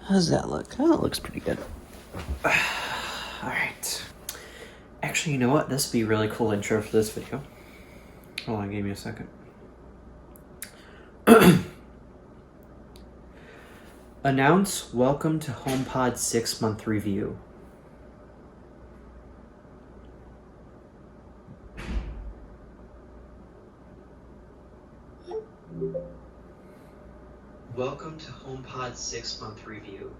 How does that look? Oh, it looks pretty good. Alright. Actually, you know what? This would be a really cool intro for this video. Hold on, give me a second. Announce welcome to HomePod 6-month review. Welcome to HomePod 6-month review.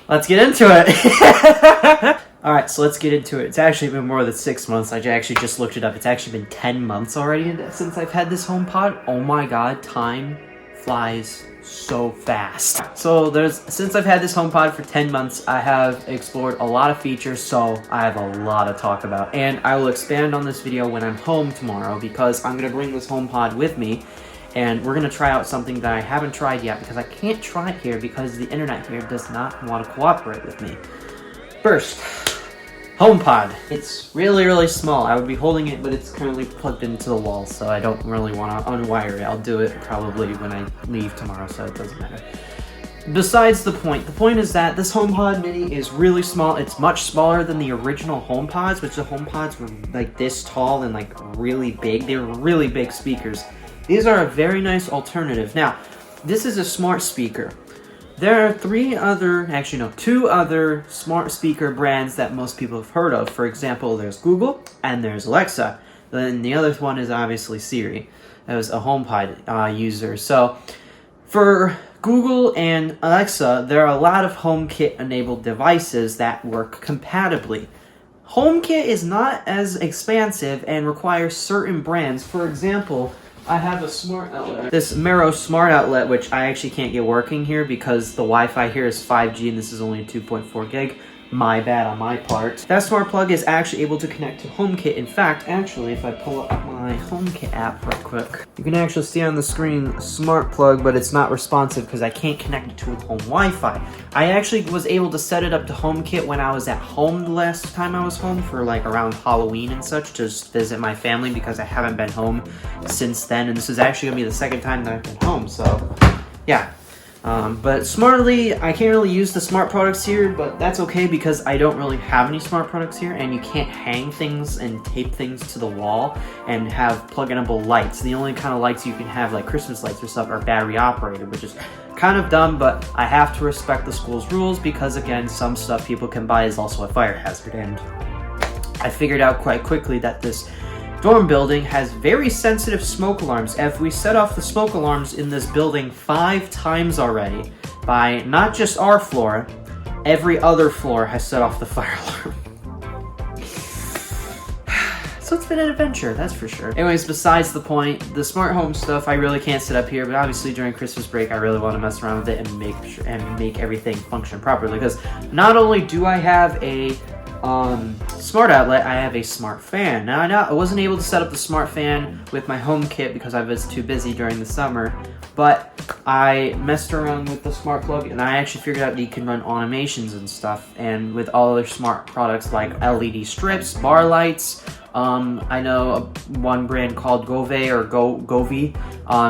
Let's get into it. All right, so let's get into it. It's actually been more than 6 months. I actually just looked it up. It's actually been 10 months already since I've had this HomePod. Oh my God, time flies so fast. So since I've had this HomePod for 10 months, I have explored a lot of features, so I have a lot to talk about. And I will expand on this video when I'm home tomorrow because I'm gonna bring this HomePod with me and we're gonna try out something that I haven't tried yet because I can't try it here because the internet here does not want to cooperate with me. First, HomePod. It's really, really small. I would be holding it, but it's currently plugged into the wall, so I don't really want to unwire it. I'll do it probably when I leave tomorrow, so it doesn't matter. Besides the point is that this HomePod Mini is really small. It's much smaller than the original HomePods, which the HomePods were like this tall and like really big. They were really big speakers. These are a very nice alternative. Now, this is a smart speaker. There are two other smart speaker brands that most people have heard of. For example, there's Google and there's Alexa. Then the other one is obviously Siri as a HomePod user. So for Google and Alexa, there are a lot of HomeKit enabled devices that work compatibly. HomeKit is not as expansive and requires certain brands. For example, I have a smart outlet. This Mero smart outlet, which I actually can't get working here because the Wi-Fi here is 5G and this is only 2.4 gig. My bad on my part. That smart plug is actually able to connect to HomeKit. In fact, actually, if I pull up my HomeKit app real quick, you can actually see on the screen smart plug, but it's not responsive because I can't connect it to home Wi-Fi. I actually was able to set it up to HomeKit when I was at home the last time I was home for like around Halloween and such, to just visit my family because I haven't been home since then, and this is actually gonna be the second time that I've been home, so yeah. But smartly, I can't really use the smart products here, but that's okay because I don't really have any smart products here, and you can't hang things and tape things to the wall and have plug-inable lights. The only kind of lights you can have, like Christmas lights or stuff, are battery operated, which is kind of dumb, but I have to respect the school's rules because, again, some stuff people can buy is also a fire hazard, and I figured out quite quickly that this dorm building has very sensitive smoke alarms. If we set off the smoke alarms in this building 5 times already, by not just our floor, every other floor has set off the fire alarm. So it's been an adventure, that's for sure. Anyways, besides the point, the smart home stuff I really can't set up here, but obviously during Christmas break I really want to mess around with it and make everything function properly, because not only do I have a smart outlet, I have a smart fan. Now I wasn't able to set up the smart fan with my HomeKit because I was too busy during the summer, but I messed around with the smart plug and I actually figured out that you can run automations and stuff, and with all other smart products like LED strips, bar lights. I know one brand called Govee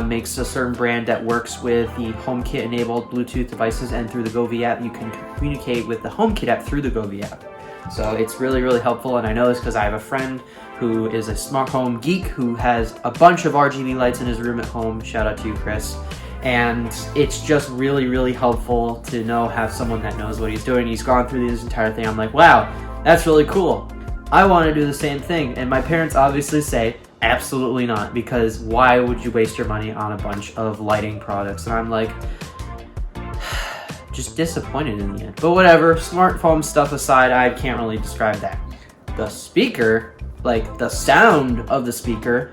makes a certain brand that works with the HomeKit enabled Bluetooth devices, and through the Govee app you can communicate with the HomeKit app through the Govee app. So it's really, really helpful, and I know this because I have a friend who is a smart home geek who has a bunch of RGB lights in his room at home. Shout out to you, Chris. And it's just really, really helpful to have someone that knows what he's doing. He's gone through this entire thing. I'm like, wow, that's really cool. I want to do the same thing. And my parents obviously say, absolutely not, because why would you waste your money on a bunch of lighting products? And I'm like, just disappointed in the end. But whatever, smart home stuff aside, I can't really describe that. The speaker, like the sound of the speaker,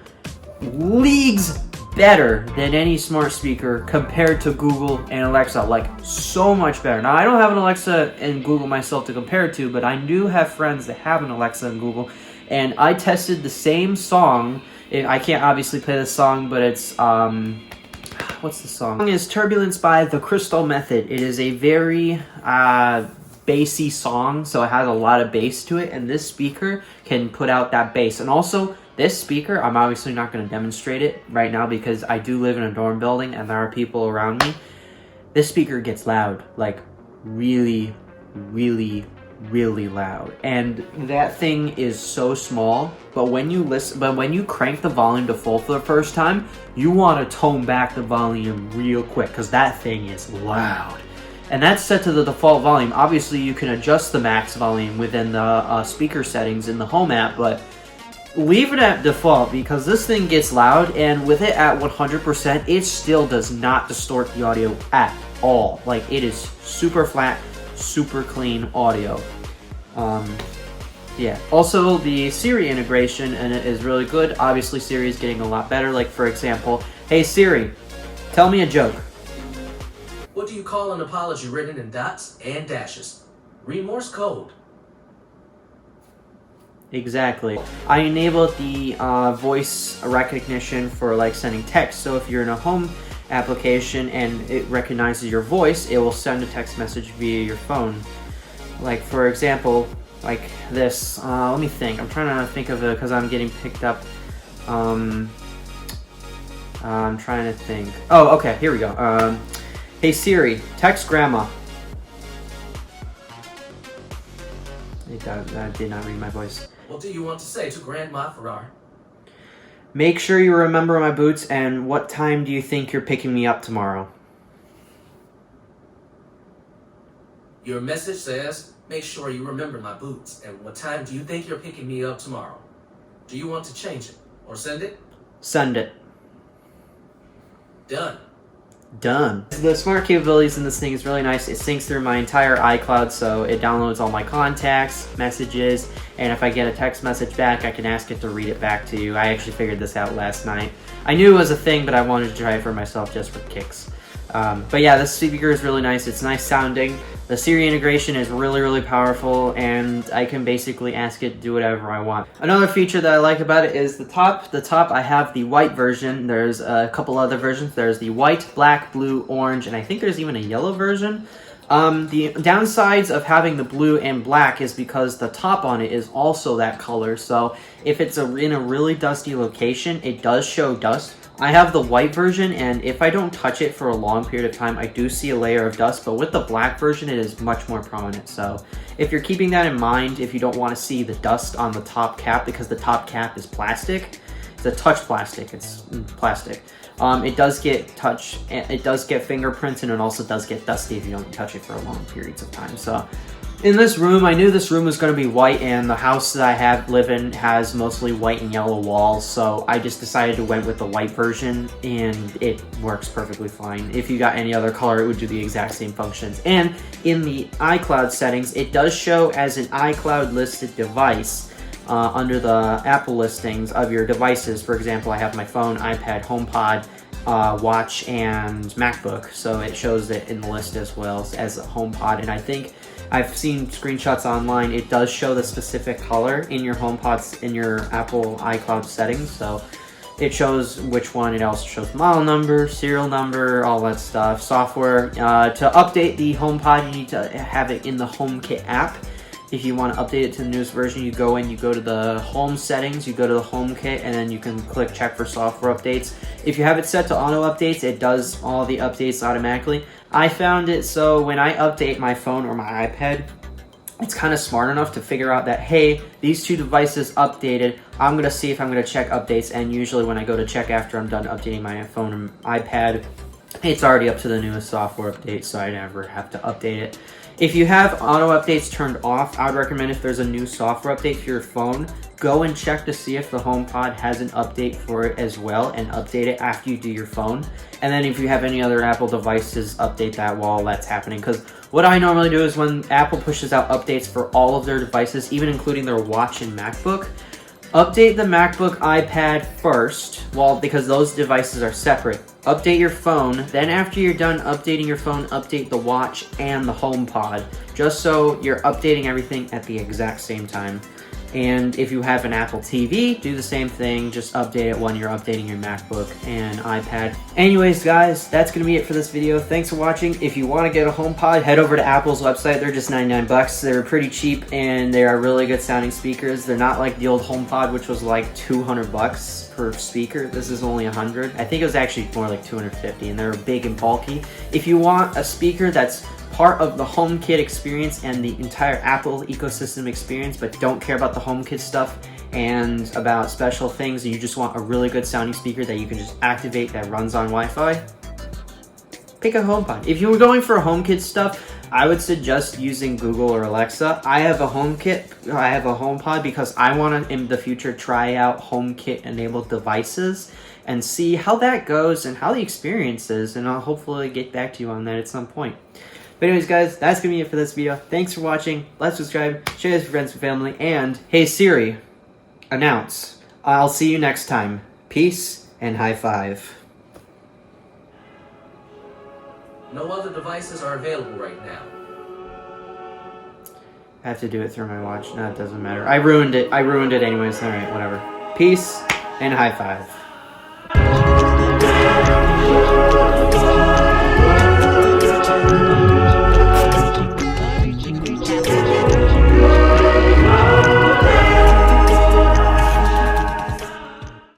leagues better than any smart speaker compared to Google and Alexa, like so much better. Now I don't have an Alexa and Google myself to compare it to, but I do have friends that have an Alexa and Google, and I tested the same song. I can't obviously play the song, but it's what's the song? The song is Turbulence by The Crystal Method. It is a very bassy song, so it has a lot of bass to it, and this speaker can put out that bass. And also, This speaker, I'm obviously not going to demonstrate it right now because I do live in a dorm building and there are people around me. This speaker gets loud, like really, really, really loud. And that thing is so small, but when you crank the volume to full for the first time, you want to tone back the volume real quick because that thing is loud. And that's set to the default volume. Obviously, you can adjust the max volume within the speaker settings in the Home app, but leave it at default because this thing gets loud, and with it at 100%, it still does not distort the audio at all. Like, it is super flat, super clean audio. Yeah. Also, the Siri integration in it is really good. Obviously, Siri is getting a lot better. Like, for example, hey Siri, tell me a joke. What do you call an apology written in dots and dashes? Read Morse code. Exactly. I enabled the voice recognition for like sending text. So if you're in a home application and it recognizes your voice, it will send a text message via your phone. Like for example, like this. Let me think. I'm trying to think of it because I'm getting picked up. I'm trying to think. Oh, okay. Here we go. Hey Siri, text grandma. That did not read my voice. What do you want to say to Grandma Ferrar? Make sure you remember my boots, and what time do you think you're picking me up tomorrow? Your message says, make sure you remember my boots, and what time do you think you're picking me up tomorrow? Do you want to change it or send it? Send it. Done. Done. The smart capabilities in this thing is really nice. It syncs through my entire iCloud, so it downloads all my contacts, messages, and if I get a text message back, I can ask it to read it back to you. I actually figured this out last night. I knew it was a thing, but I wanted to try it for myself just for kicks. But yeah, this speaker is really nice. It's nice sounding. The Siri integration is really, really powerful, and I can basically ask it to do whatever I want. Another feature that I like about it is the top. The top, I have the white version. There's a couple other versions. There's the white, black, blue, orange, and I think there's even a yellow version. The downsides of having the blue and black is because the top on it is also that color. So if it's in a really dusty location, it does show dust. I have the white version, and if I don't touch it for a long period of time, I do see a layer of dust, but with the black version, it is much more prominent. So if you're keeping that in mind, if you don't want to see the dust on the top cap, because the top cap is plastic, it's a touch plastic, it's plastic. It does get fingerprints, and it also does get dusty if you don't touch it for long periods of time. So in this room, I knew this room was going to be white, and the house that I live in has mostly white and yellow walls, so I just decided to went with the white version, and it works perfectly fine. If you got any other color, it would do the exact same functions. And in the iCloud settings, it does show as an iCloud listed device under the Apple listings of your devices. For example, I have my phone, iPad, HomePod, watch, and MacBook, so it shows it in the list as well as a HomePod. And I think I've seen screenshots online. It does show the specific color in your HomePods in your Apple iCloud settings, so it shows which one. It also shows model number, serial number, all that stuff. Software. To update the HomePod, you need to have it in the HomeKit app. If you want to update it to the newest version, you go in, you go to the home settings, you go to the HomeKit, and then you can click check for software updates. If you have it set to auto updates, it does all the updates automatically. I found it so when I update my phone or my iPad, it's kind of smart enough to figure out that, hey, these two devices updated. I'm going to see if I'm going to check updates, and usually when I go to check after I'm done updating my phone and iPad, it's already up to the newest software update, so I never have to update it. If you have auto updates turned off, I would recommend if there's a new software update for your phone, go and check to see if the HomePod has an update for it as well, and update it after you do your phone. And then if you have any other Apple devices, update that while that's happening. Because what I normally do is when Apple pushes out updates for all of their devices, even including their watch and MacBook, update the MacBook, iPad first, because those devices are separate. Update your phone, then after you're done updating your phone, update the watch and the HomePod, just so you're updating everything at the exact same time. And if you have an Apple TV, do the same thing. Just update it when you're updating your MacBook and iPad. Anyways, guys, that's going to be it for this video. Thanks for watching. If you want to get a HomePod, head over to Apple's website. They're just 99 bucks. They're pretty cheap, and they are really good sounding speakers. They're not like the old HomePod, which was like 200 bucks per speaker. This is only 100. I think it was actually more like 250, and they're big and bulky. If you want a speaker that's part of the HomeKit experience and the entire Apple ecosystem experience, but don't care about the HomeKit stuff and about special things, and you just want a really good sounding speaker that you can just activate that runs on Wi-Fi, pick a HomePod. If you were going for HomeKit stuff, I would suggest using Google or Alexa. I have a HomePod because I want to in the future try out HomeKit enabled devices and see how that goes and how the experience is, and I'll hopefully get back to you on that at some point. But anyways, guys, that's going to be it for this video. Thanks for watching. Like, subscribe, share this with friends and family, and hey Siri, announce. I'll see you next time. Peace and high five. No other devices are available right now. I have to do it through my watch. No, it doesn't matter. I ruined it. I ruined it anyways. Alright, whatever. Peace and high five.